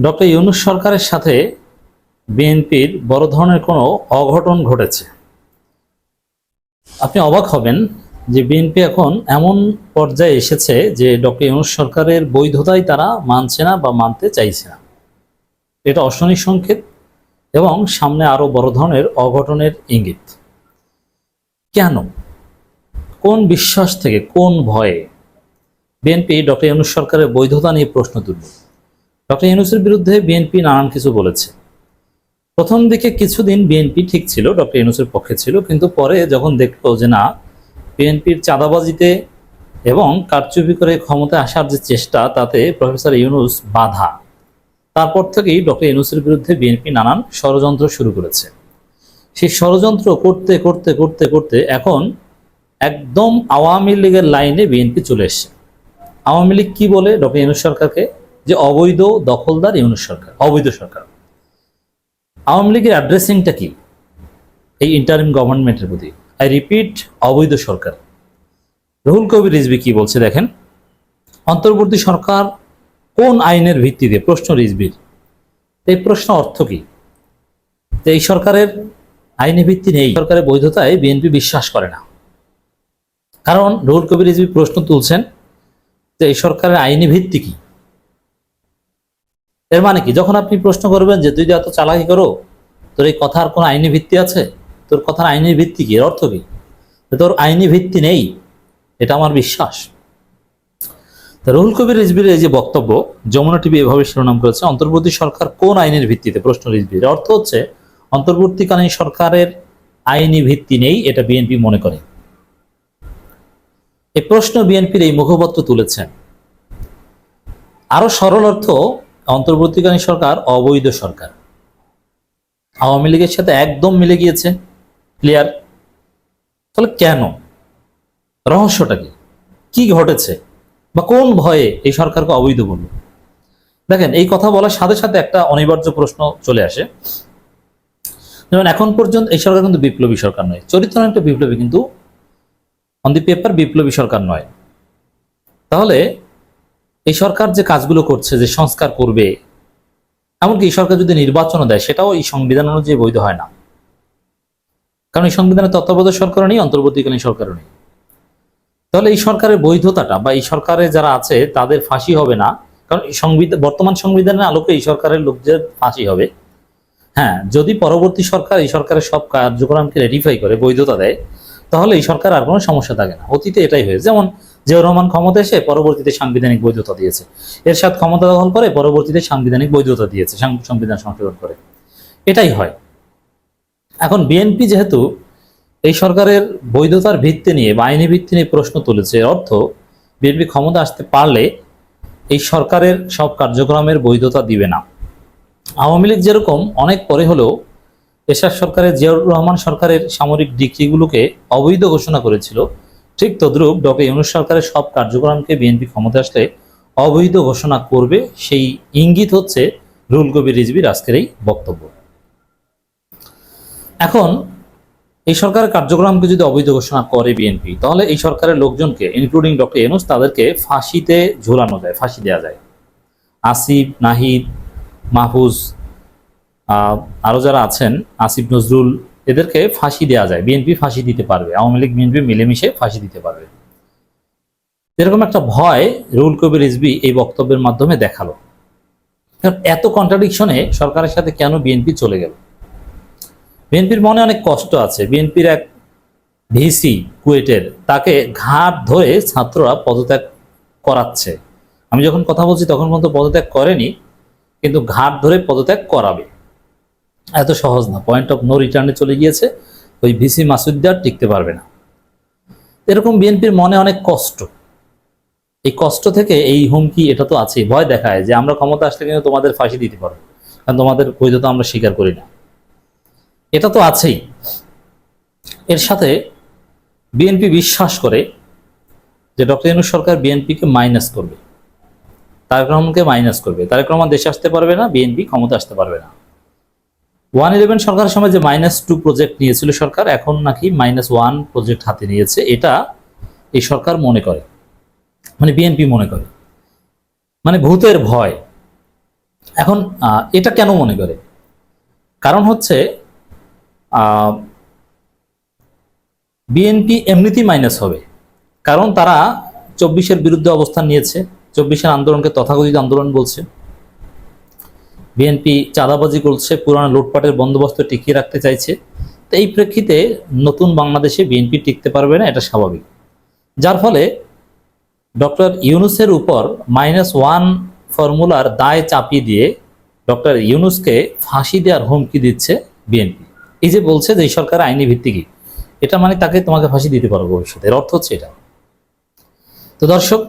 Doctor Yunus সরকারের সাথে বিএনপির বড় ধরনের কোনো অঘটন ঘটেছে। আপনি অবাক হবেন যে বিএনপি এখন এমন পর্যায়ে এসেছে যে ডক্টর ইউনূস সরকারের বৈধতাই তারা মানছে না বা মানতে চাইছে না। এটা অশনি সংকেত এবং সামনে আরো বড় ধরনের অঘটনের ইঙ্গিত। কেন, কোন বিশ্বাস থেকে, কোন ভয়ে বিএনপি ডক্টর ইউনূস সরকারের বৈধতা নিয়ে প্রশ্ন তুলল? ডক্টর ইউনূসের বিরুদ্ধে বিএনপি নানান কিছু বলেছে। প্রথম দিকে কিছুদিন বিএনপি ঠিক ছিল, ডক্টর ইউনূসের পক্ষে ছিল, কিন্তু পরে যখন দেখলো যে না, বিএনপির চাঁদাবাজিতে এবং কারচুপি করে ক্ষমতায় আসার যে চেষ্টা, তাতে প্রফেসর ইউনূস বাধা, তারপর থেকেই ডক্টর ইউনূসের বিরুদ্ধে বিএনপি নানান ষড়যন্ত্র শুরু করেছে। সেই ষড়যন্ত্র করতে করতে করতে করতে এখন একদম আওয়ামী লীগের লাইনে বিএনপি চলে এসছে। আওয়ামী লীগ কি বলে ডক্টর ইউনূস সরকারকে? যে অবৈধ দখলদার ইউনূস সরকার, অবৈধ সরকার। আওয়ামী লীগের অ্যাড্রেসিংটা কি এই ইন্টারিম গভর্নমেন্টের প্রতি? আই রিপিট, অবৈধ সরকার। রুহুল কবির রিজভী কি বলছে দেখেন। অন্তর্বর্তী সরকার কোন আইনের ভিত্তিতে? প্রশ্ন রিজভীর। এই প্রশ্ন অর্থ কি? এই সরকারের আইনি ভিত্তি নেই, সরকারের বৈধতায় বিএনপি বিশ্বাস করে না। কারণ রুহুল কবির রিজভী প্রশ্ন তুলছেন যে এই সরকারের আইনি ভিত্তি কি। এর মানে কি? যখন আপনি প্রশ্ন করবেন যে তুই যে এত চালাকি করো, তোর এই কথার কোনো আইনি ভিত্তি আছে? তোর কথার আইনি ভিত্তি কি? এর অর্থ কি? তোর আইনি ভিত্তি নেই, এটা আমার বিশ্বাস। রুহুল কবির রিজভীর এই যে বক্তব্য, যমুনা টিভি এভাবে শিরোনাম করেছে, অন্তর্বর্তী সরকার কোন আইনের ভিত্তিতে? প্রশ্ন রিজভীর। অর্থ হচ্ছে অন্তর্বর্তীকালীন সরকারের আইনি ভিত্তি নেই, এটা বিএনপি মনে করে। এই প্রশ্ন বিএনপির এই মুখপাত্র তুলেছেন। আরো সরল অর্থ, অন্তর্বর্তীকালীন সরকার অবৈধ সরকার, আওয়ামী লীগের সাথে একদম মিলে গিয়েছে। ক্লিয়ার? তাহলে কেন? রহস্যটা কি? কি ঘটেছে বা কোন ভয়ে এই সরকারকে অবৈধ বলল? দেখেন, এই কথা বলার সাথে সাথে একটা অনিবার্য প্রশ্ন চলে আসে। যেমন এখন পর্যন্ত এই সরকার কিন্তু বিপ্লবী সরকার নয়, চরিত্র একটা বিপ্লবী, কিন্তু অন দি পেপার বিপ্লবী সরকার নয়। তাহলে এই সরকার যে কাজগুলো করছে, যে সংস্কার করবে, এমনকি এই সরকার যদি নির্বাচনও দেয়, সেটাও এই সংবিধান অনুযায়ী বৈধ হয় না। কারণ এই সংবিধানের তত্ত্বাবধায়ক সরকারও নেই, অন্তর্বর্তীকালীন সরকারও নেই। তাহলে এই সরকারের বৈধতাটা বা এই সরকারে যারা আছে তাদের ফাঁসি হবে না। কারণ এই বর্তমান সংবিধানের আলোকে এই সরকারের লোকদের ফাঁসি হবে। হ্যাঁ, যদি পরবর্তী সরকার এই সরকারের সব কার্যক্রমকে রেটিফাই করে, বৈধতা দেয়, তাহলে এই সরকার আর কোনো সমস্যা থাকে না। অতীতে এটাই হয়েছে। যেমন জিয়াউর রহমান ক্ষমতা এসে পরবর্তীতে সাংবিধানিক বৈধতা দিয়েছে, এরশাদ ক্ষমতা দখল করে পরবর্তীতে সাংবিধানিক বৈধতা দিয়েছে, সংবিধান সংশোধন করে। এটাই হয়। এখন বিএনপি যেহেতু এই সরকারের বৈধতার ভিত্তি নিয়ে বা আইনি ভিত্তি নিয়ে প্রশ্ন তুলেছে, অর্থ বিএনপি ক্ষমতা আসতে পারলে এই সরকারের সব কার্যক্রমের বৈধতা দিবে না। আওয়ামী লীগ যেরকম অনেক পরে হলেও এরশাদ সরকারের, জিয়াউর রহমান সরকারের সামরিক ডিক্রিগুলোকে অবৈধ ঘোষণা করেছিল, ঠিক তদ্রূপ ডক্টর ইউনূস সরকারের সব কার্যক্রমকে বিএনপি ক্ষমতা আসলে অবৈধ ঘোষণা করবে। সেই ইঙ্গিত হচ্ছে রুহুল কবির রিজভীর আজকের এই বক্তব্য। এখন এই সরকারের কার্যক্রমকে যদি অবৈধ ঘোষণা করে বিএনপি, তাহলে এই সরকারের লোকজনকে, ইনক্লুডিং ডক্টর ইউনূস, তাদেরকে ফাঁসিতে ঝুলানো যায়, ফাঁসি দেওয়া যায়। আসিফ, নাহিদ, মাহফুজ, আরো যারা আছেন, আসিফ নজরুল, এদেরকে ফাঁসি দেওয়া যায়। বিএনপি ফাঁসি দিতে পারবে, আওয়ামী লীগ বিএনপি মিলেমিশে ফাঁসি দিতে পারবে। এরকম একটা ভয় রুহুল কবির রিজভী এই বক্তব্যের মাধ্যমে দেখালো। এত কন্ট্রাডিকশনে সরকারের সাথে কেন বিএনপি চলে গেল? বিএনপির মনে অনেক কষ্ট আছে। বিএনপির এক ভিসি কুয়েটের, তাকে ঘাট ধরে ছাত্ররা পদত্যাগ করাচ্ছে। আমি যখন কথা বলছি তখন পর্যন্ত পদত্যাগ করেনি, কিন্তু ঘাট ধরে পদত্যাগ করাবে। এত সহজ না, পয়েন্ট অফ নো রিটার্নে চলে গিয়েছে। ওই ভিসি মাসুদ্দার টিকতে পারবে না। এরকম বিএনপির মনে অনেক কষ্ট। এই কষ্ট থেকে এই হুমকি, এটা তো আছে, ভয় দেখায় যে আমরা ক্ষমতা আসলে কিন্তু তোমাদের ফাঁসি দিতে পারবো, কারণ তোমাদের বৈধতা আমরা স্বীকার করি না। এটা তো আছেই। এর সাথে বিএনপি বিশ্বাস করে যে ডক্টর ইউনূস সরকার বিএনপিকে মাইনাস করবে, তারেক রহমানকে মাইনাস করবে। তারেক রহমান দেশে আসতে পারবে না, বিএনপি ক্ষমতা আসতে পারবে না। 111 সরকারের সময় যে -2 প্রজেক্ট নিয়েছিল সরকার, এখন নাকি -1 প্রজেক্ট হাতে নিয়েছে। এটা এই সরকার মনে করে, মানে বিএনপি মনে করে, মানে ভূতের ভয়। এখন এটা কেন মনে করে? কারণ হচ্ছে বিএনপি এমনিতেই মাইনাস হবে, কারণ তারা 24-এর বিরুদ্ধে অবস্থান নিয়েছে। 24-এর আন্দোলনকে তথাকথিত আন্দোলন বলছে। বিএনপি চাঁদাবাজি করছে, পুরানো লুটপাটের বন্দোবস্ত টিকিয়ে রাখতে চাইছে। তো এই প্রেক্ষিতে নতুন বাংলাদেশে বিএনপি টিকতে পারবে না, এটা স্বাভাবিক। যার ফলে ডক্টর ইউনূসের উপর -1 ফর্মুলার দায় চাপিয়ে দিয়ে ডক্টর ইউনূসকে ফাঁসি দেওয়ার হুমকি দিচ্ছে বিএনপি। এই যে বলছে যে এই সরকার আইনি ভিত্তিকই, এটা মানে তোমাকে ফাঁসি দিতে পারো ভবিষ্যতে, এর অর্থ হচ্ছে এটা। তো দর্শক,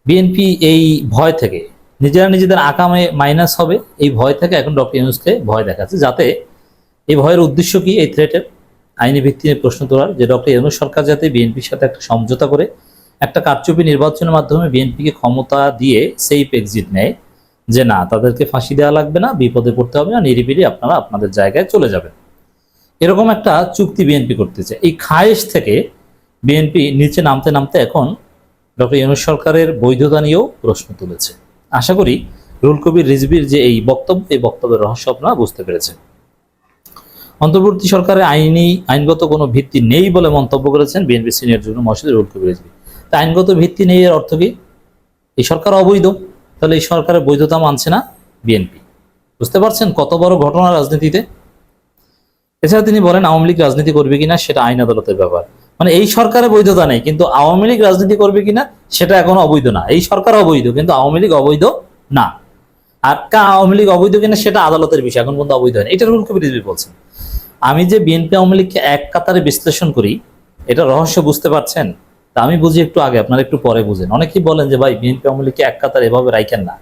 বিএনপি এই ভয় থেকে, নিজেরা নিজেদের আকামে মাইনাস হবে এই ভয় থেকে এখন ডক্টর ইউনূসকে ভয় দেখাচ্ছে, যাতে এই ভয়ের উদ্দেশ্য কি, এই থ্রেটের আইনি ভিত্তি নিয়ে প্রশ্ন তোলার, যে ডক্টর ইউনূস সরকার যাতে বিএনপির সাথে একটা সমঝোতা করে একটা কারচুপি নির্বাচনের মাধ্যমে বিএনপিকে ক্ষমতা দিয়ে সেফ এক্সিট নেয়, যে না তাদেরকে ফাঁসি দেওয়া লাগবে না, বিপদে পড়তে হবে না, নিরিবিলি আপনারা আপনাদের জায়গায় চলে যাবেন, এরকম একটা চুক্তি বিএনপি করতে চায়। এই খায়েশ থেকে বিএনপি নিচে নামতে নামতে এখন ডক্টর ইউনূস সরকারের বৈধতা নিয়েও প্রশ্ন তুলেছে। আশা করি রুহুল কবির রিজভীর যে এই বক্তব্য, এই বক্তব্যের রহস্য আপনারা বুঝতে পেরেছেন। অন্তর্বর্তী সরকারের আইনগত কোনো ভিত্তি নেই বলে মন্তব্য করেছেন বিএনপি সিনিয়র যুগ্ম মহাসচিব রুহুল কবির রিজভী। তা আইনগত ভিত্তি নেই এর অর্থ কি? এই সরকার অবৈধ, তাহলে এই সরকারের বৈধতা মানছে না বিএনপি। বুঝতে পারছেন কত বড় ঘটনা রাজনীতিতে? এছাড়া তিনি বলেন আওয়ামী লীগ রাজনীতি করবে কিনা সেটা আইন আদালতের ব্যাপার। মানে এই সরকারের বৈধতা নেই, কিন্তু আওয়ামী লীগ রাজনীতি করবে কিনা সেটা এখনো অবৈধ না। এই সরকার অবৈধ, কিন্তু আওয়ামী লীগ অবৈধ না। আর আওয়ামী লীগ অবৈধ কিনা সেটা আদালতের বিষয়, এখন পর্যন্ত অবৈধ হয়নি, এটা রুহুল কবির রিজভী বলছেন। আমি যে বিএনপি আওয়ামী লীগকে এক কাতারে বিশ্লেষণ করি, এটা রহস্য বুঝতে পারছেন? তা আমি বুঝি একটু আগে, আপনারা একটু পরে বুঝেন। অনেকেই বলেন যে ভাই বিএনপি আওয়ামী লীগকে এক কাতারে এভাবে রাখেন না।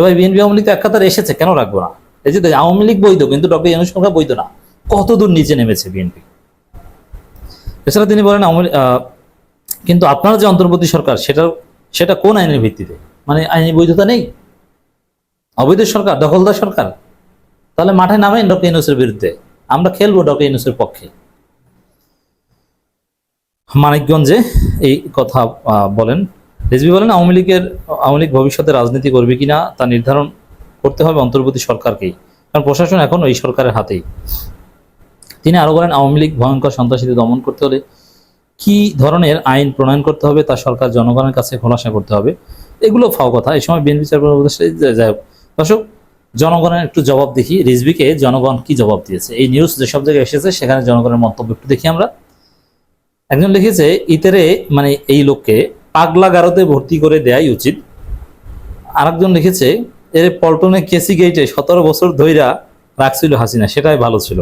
ভাই বিএনপি আওয়ামী লীগ তো এক কাতারে এসেছে, কেন রাখবো না? এই যে আওয়ামী লীগ বৈধ, কিন্তু ডক্টর ইউনূস সরকার বৈধ না। কত দূর নিচে নেমেছে বিএনপি। এছাড়া তিনি বলেন কিন্তু আপনারা যে অন্তর্বর্তী সরকার, সেটা কোন আইনের ভিত্তিতে? মানে আইনি বৈধতা নেই, অবৈধ সরকার, দখলদার সরকার। তাহলে মাঠে নামেন ডক্টর ইউনূসের বিরুদ্ধে, আমরা খেলবো ডক্টর ইউনূসের পক্ষে। মানিকগঞ্জে এই কথা বলেন রিজভী। বলেন আওয়ামী লীগ ভবিষ্যতে রাজনীতি করবে কিনা তা নির্ধারণ করতে হবে অন্তর্বর্তী সরকারকেই, কারণ প্রশাসন এখন এই সরকারের হাতেই। তিনি আরো বলেন আওয়ামী লীগ ভয়ঙ্কর সন্ত্রাসীতে দমন করতে হলে কি ধরনের আইন প্রণয়ন করতে হবে তা সরকার জনগণের কাছে খোলাসা করতে হবে। এগুলো ফাও কথা। এই সময় বিএনপি চেয়ারম্যান যাই হোক, দর্শক, জনগণের একটু জবাব দেখি, রিজভীকে জনগণ কি জবাব দিয়েছে। এই নিউজ যেসব জায়গায় এসেছে সেখানে জনগণের মন্তব্য একটু দেখি আমরা। একজন লিখেছে ইতেরে মানে এই লোককে পাগলা গারদে ভর্তি করে দেয়াই উচিত। আরেকজন লিখেছে এর পল্টনে কেসি গেটে 17 বছর ধইরা রাখছিল হাসিনা, সেটাই ভালো ছিল।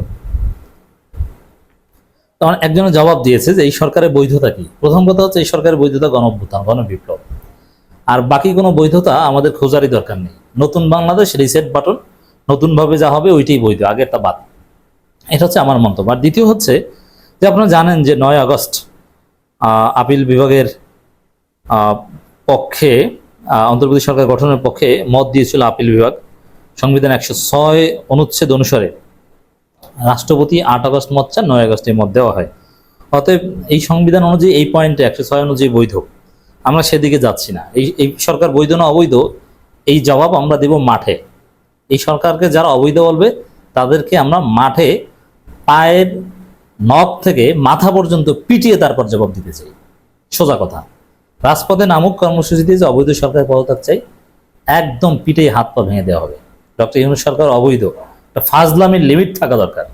তখন একজনে জবাব দিয়েছে যে এই সরকারের বৈধতা কি। প্রথম কথা হচ্ছে এই সরকারের বৈধতা গণঅভ্যুত্থান, গণবিপ্লব, আর বাকি কোনো বৈধতা আমাদের খোঁজারই দরকার নেই। নতুন বাংলাদেশ, রিসেট বাটন, নতুনভাবে যা হবে ওইটাই বৈধ, আগেরটা বাদ। এটা হচ্ছে আমার মন্তব্য। আর দ্বিতীয় হচ্ছে যে আপনারা জানেন যে 9 আগস্ট আপিল বিভাগের পক্ষে, অন্তর্বর্তী সরকার গঠনের পক্ষে মত দিয়েছিল আপিল বিভাগ। সংবিধান 106 অনুচ্ছেদ অনুসারে রাষ্ট্রপতি 8 আগস্ট মত চান, 9 আগস্ট এই মত দেওয়া হয়। অতএব এই সংবিধান অনুযায়ী এই পয়েন্টে 106 অনুযায়ী বৈধ। আমরা সেদিকে যাচ্ছি না। এই সরকার বৈধ না অবৈধ, এই জবাব আমরা দেব মাঠে। এই সরকারকে যারা অবৈধ বলবে তাদেরকে আমরা মাঠে পায়ের নখ থেকে মাথা পর্যন্ত পিটিয়ে তারপর জবাব দিতে চাই। সোজা কথা। রাজপথে নামক কর্মসূচিতে যে অবৈধ সরকার পদত্যাগ চাই, একদম পিটিয়ে হাত পা ভেঙে দেওয়া হবে। ডক্টর ইউনূস সরকার অবৈধ, ফাজলামির লিমিট থাকা দরকার।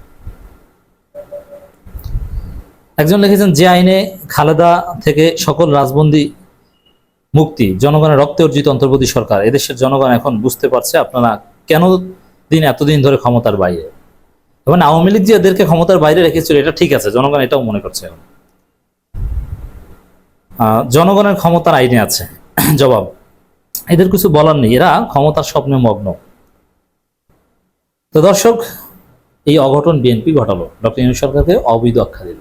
একজন লিখেছেন যে আইনে খালেদা থেকে সকল রাজবন্দী মুক্তি, জনগণের রক্তে অর্জিত অন্তর্বর্তী সরকার। এদেশের জনগণ এখন বুঝতে পারছে আপনারা কেন এতদিন ধরে ক্ষমতার বাইরে। এবং আওয়ামী লীগ যে এদেরকে ক্ষমতার বাইরে রেখেছিল এটা ঠিক আছে, জনগণ এটাও মনে করছে এখন। জনগণের ক্ষমতার আইনে আছে। জবাব, এদের কিছু বলার নেই, এরা ক্ষমতার স্বপ্নে মগ্ন। তো দর্শক, এই অঘটন বিএনপি ঘটালো, ডক্টর ইউনূস সরকারকে অবৈধ আখ্যা দিল।